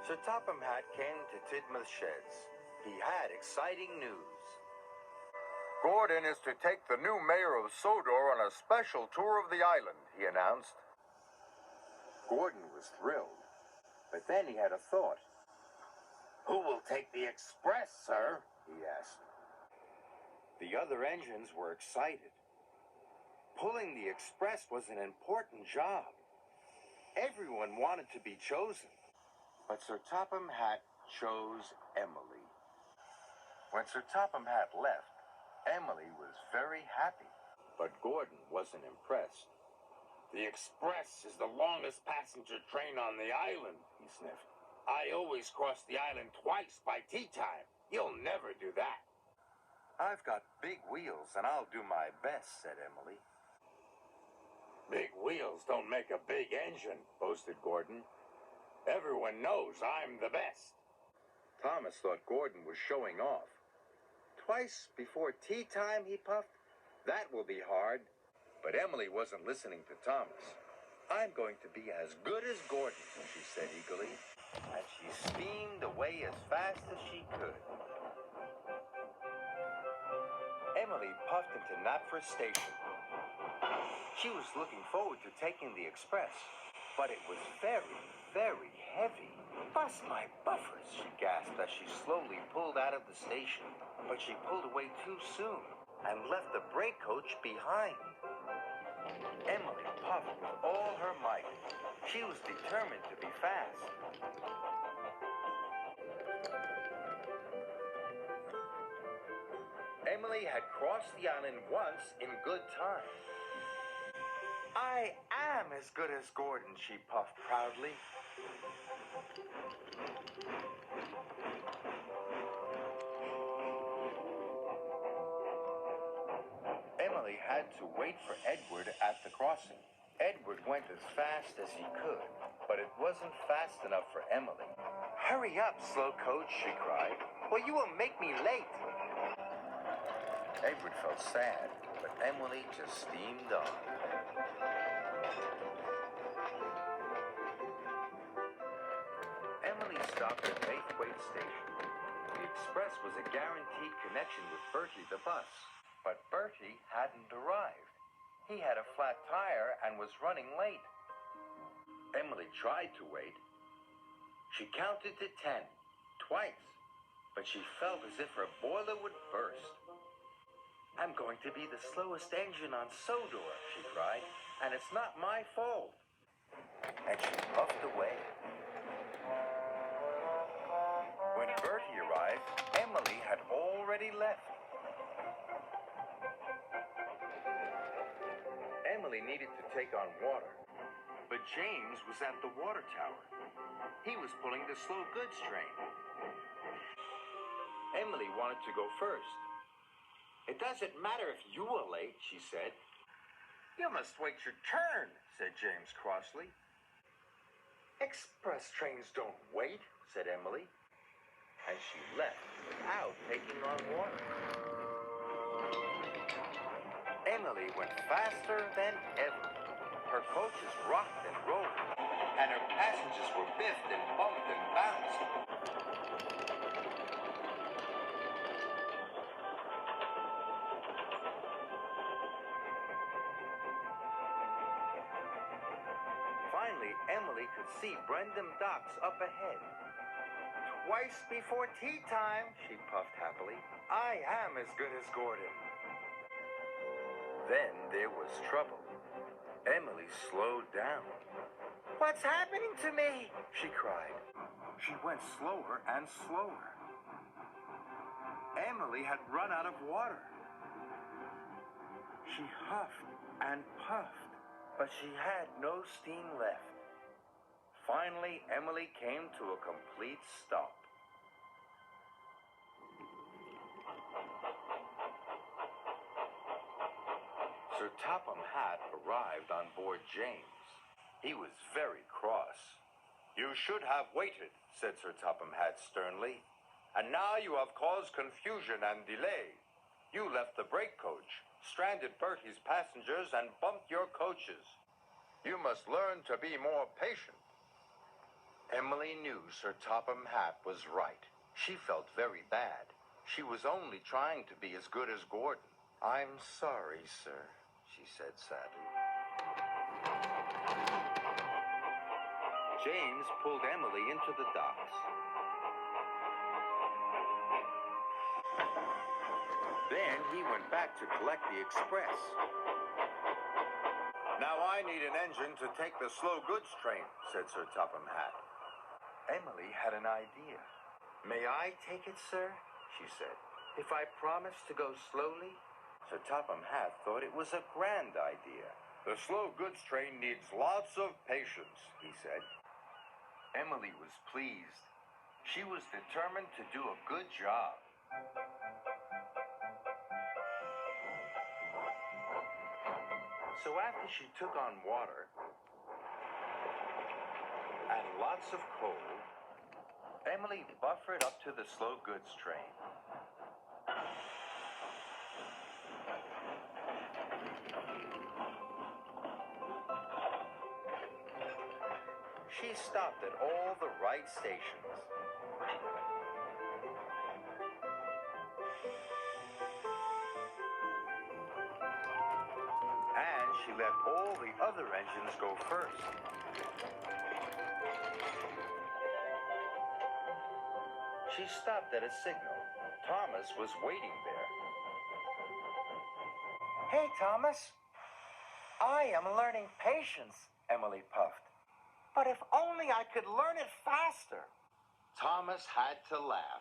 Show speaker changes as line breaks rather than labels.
Sir Topham Hatt came to Tidmouth Sheds. He had exciting news.
Gordon is to take the new mayor of Sodor on a special tour of the island, he announced.
Gordon was thrilled, but then he had a thought. Who will take the express, sir? He asked. The other engines were excited. Pulling the express was an important job. Everyone wanted to be chosen. But Sir Topham Hatt chose Emily. When Sir Topham Hatt left, Emily was very happy. But Gordon wasn't impressed. The express is the longest passenger train on the island, he sniffed. I always cross the island twice by tea time. You'll never do that. I've got big wheels, and I'll do my best, said Emily. Big wheels don't make a big engine, boasted Gordon. Everyone knows I'm the best. Thomas thought Gordon was showing off. Twice before tea time, he puffed. That will be hard. But Emily wasn't listening to Thomas. I'm going to be as good as Gordon, she said eagerly. And she steamed away as fast as she could. Emily puffed into Knapford Station. She was looking forward to taking the express, but it was very, very heavy. Bust my buffers, she gasped as she slowly pulled out of the station. But she pulled away too soon and left the brake coach behind. Emily puffed with all her might. She was determined to be fast. Emily had crossed the island once in good time. I am as good as Gordon, she puffed proudly. Emily had to wait for Edward at the crossing. Edward went as fast as he could, but it wasn't fast enough for Emily. Hurry up, slow coach, she cried, or you will make me late. Edward felt sad, but Emily just steamed on. Emily stopped at Maithwaite Station. The express was a guaranteed connection with Bertie the bus, but Bertie hadn't arrived. He had a flat tire and was running late. Emily tried to wait. She counted to 10, twice, but she felt as if her boiler would burst. I'm going to be the slowest engine on Sodor, she cried, and it's not my fault. And she puffed away. When Bertie arrived, Emily had already left. Emily needed to take on water, but James was at the water tower. He was pulling the slow goods train. Emily wanted to go first. It doesn't matter if you are late, she said. You must wait your turn, said James crossly. Express trains don't wait, said Emily. And she left without taking on water. Emily went faster than ever. Her coaches rocked and rolled, and her passengers were biffed and bumped and bounced. Finally, Emily could see Brendam Docks up ahead. Twice before tea time, she puffed happily. I am as good as Gordon. Then there was trouble. Emily slowed down. What's happening to me? She cried. She went slower and slower. Emily had run out of water. She huffed and puffed, but she had no steam left. Finally, Emily came to a complete stop. Sir Topham Hatt arrived on board James. He was very cross. You should have waited, said Sir Topham Hatt sternly. And now you have caused confusion and delay. You left the brake coach, stranded Bertie's passengers, and bumped your coaches. You must learn to be more patient.
Emily knew Sir Topham Hatt was right. She felt very bad. She was only trying to be as good as Gordon. "I'm sorry, sir," she said sadly. James pulled Emily into the docks. Then he went back to collect the express. "Now I need an engine to take the slow goods train," said Sir Topham Hatt. Emily had an idea. "May I take it, sir?" she said. "If I promise to go slowly?" Sir Topham Hatt thought it was a grand idea. "The slow goods train needs lots of patience," he said. Emily was pleased. She was determined to do a good job. So after she took on water and lots of coal, Emily buffered up to the slow goods train. She stopped at all the right stations. And she let all the other engines go first. She stopped at a signal. Thomas was waiting there. "Hey, Thomas. I am learning patience," Emily puffed. "But if only I could learn it faster." Thomas had to laugh.